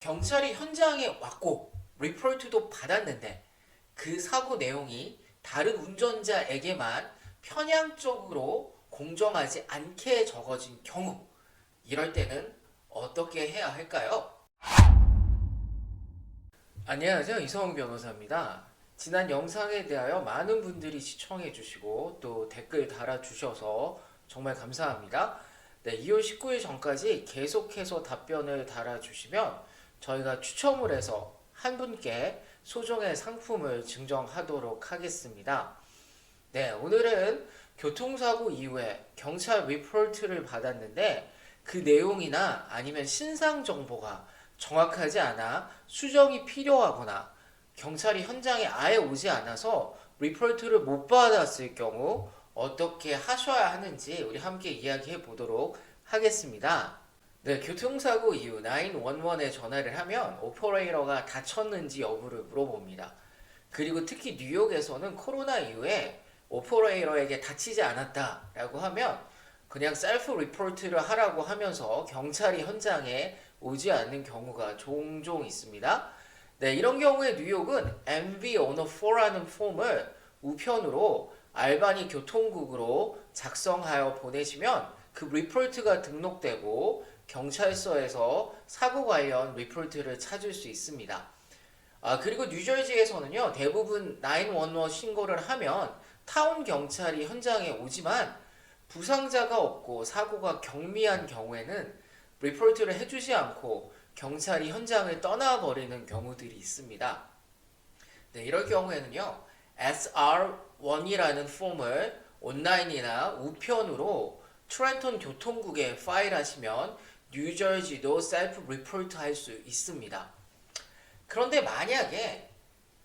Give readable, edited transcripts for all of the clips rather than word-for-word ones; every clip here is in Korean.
경찰이 현장에 왔고 리포트도 받았는데 그 사고 내용이 다른 운전자에게만 편향적으로 공정하지 않게 적어진 경우, 이럴 때는 어떻게 해야 할까요? 안녕하세요, 이성훈 변호사입니다. 지난 영상에 대하여 많은 분들이 시청해 주시고 또 댓글 달아주셔서 정말 감사합니다. 네, 2월 19일 전까지 계속해서 답변을 달아주시면 저희가 추첨을 해서 한 분께 소정의 상품을 증정하도록 하겠습니다. 네, 오늘은 교통사고 이후에 경찰 리포트를 받았는데 그 내용이나 아니면 신상 정보가 정확하지 않아 수정이 필요하거나 경찰이 현장에 아예 오지 않아서 리포트를 못 받았을 경우 어떻게 하셔야 하는지 우리 함께 이야기해 보도록 하겠습니다. 네, 교통사고 이후 911에 전화를 하면 오퍼레이터가 다쳤는지 여부를 물어봅니다. 그리고 특히 뉴욕에서는 코로나 이후에 오퍼레이터에게 다치지 않았다라고 하면 그냥 셀프 리포트를 하라고 하면서 경찰이 현장에 오지 않는 경우가 종종 있습니다. 네, 이런 경우에 뉴욕은 MV-104라는 폼을 우편으로 알바니 교통국으로 작성하여 보내시면 그 리포트가 등록되고 경찰서에서 사고 관련 리포트를 찾을 수 있습니다. 그리고 뉴저지에서는요, 대부분 911 신고를 하면 타운 경찰이 현장에 오지만 부상자가 없고 사고가 경미한 경우에는 리포트를 해주지 않고 경찰이 현장을 떠나버리는 경우들이 있습니다. 네, 이럴 경우에는요, SR1이라는 폼을 온라인이나 우편으로 트렌턴 교통국에 파일하시면 뉴저지도 셀프 리포트 할 수 있습니다. 그런데 만약에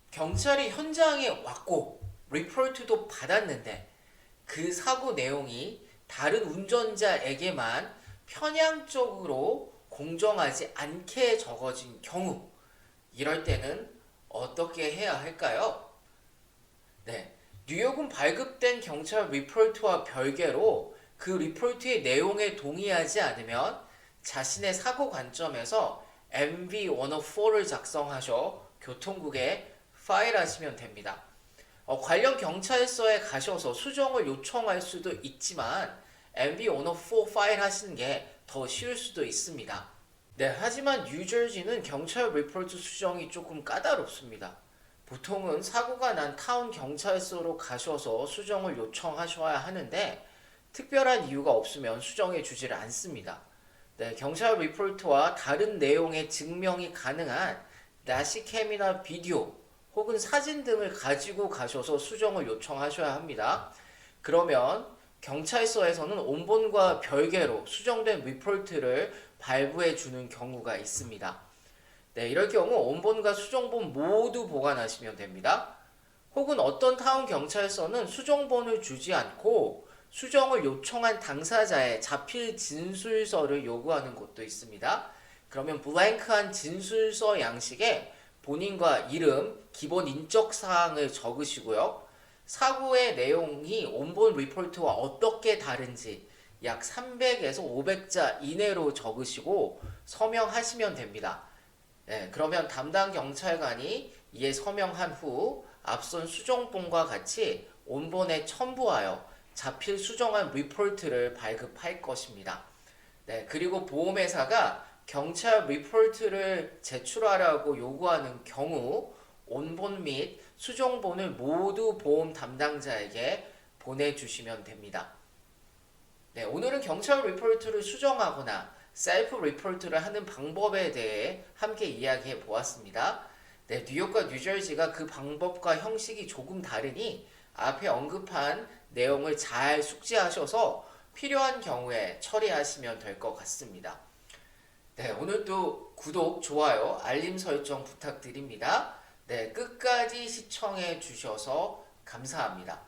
경찰이 현장에 왔고 리포트도 받았는데 그 사고 내용이 다른 운전자에게만 편향적으로 공정하지 않게 적어진 경우, 이럴 때는 어떻게 해야 할까요? 네, 뉴욕은 발급된 경찰 리포트와 별개로 그 리포트의 내용에 동의하지 않으면 자신의 사고 관점에서 MV-104를 작성하셔 교통국에 파일하시면 됩니다. 관련 경찰서에 가셔서 수정을 요청할 수도 있지만 MV-104 파일 하시는 게 더 쉬울 수도 있습니다. 네, 하지만 뉴저지는 경찰 리포트 수정이 조금 까다롭습니다. 보통은 사고가 난 타운 경찰서로 가셔서 수정을 요청하셔야 하는데 특별한 이유가 없으면 수정해 주지를 않습니다. 네, 경찰 리포트와 다른 내용의 증명이 가능한 다시캠이나 비디오 혹은 사진 등을 가지고 가셔서 수정을 요청하셔야 합니다. 그러면 경찰서에서는 온본과 별개로 수정된 리포트를 발부해 주는 경우가 있습니다. 네, 이럴 경우 온본과 수정본 모두 보관하시면 됩니다. 혹은 어떤 타운 경찰서는 수정본을 주지 않고 수정을 요청한 당사자의 자필 진술서를 요구하는 곳도 있습니다. 그러면 블랭크한 진술서 양식에 본인과 이름, 기본 인적 사항을 적으시고요. 사고의 내용이 온본 리포트와 어떻게 다른지 약 300에서 500자 이내로 적으시고 서명하시면 됩니다. 네, 그러면 담당 경찰관이 이에 서명한 후 앞선 수정본과 같이 온본에 첨부하여 자필 수정한 리포트를 발급할 것입니다. 네, 그리고 보험회사가 경찰 리포트를 제출하라고 요구하는 경우 온본 및 수정본을 모두 보험 담당자에게 보내주시면 됩니다. 네, 오늘은 경찰 리포트를 수정하거나 셀프 리포트를 하는 방법에 대해 함께 이야기해 보았습니다. 네, 뉴욕과 뉴저지가 그 방법과 형식이 조금 다르니 앞에 언급한 내용을 잘 숙지하셔서 필요한 경우에 처리하시면 될 것 같습니다. 네, 오늘도 구독, 좋아요, 알림 설정 부탁드립니다. 네, 끝까지 시청해 주셔서 감사합니다.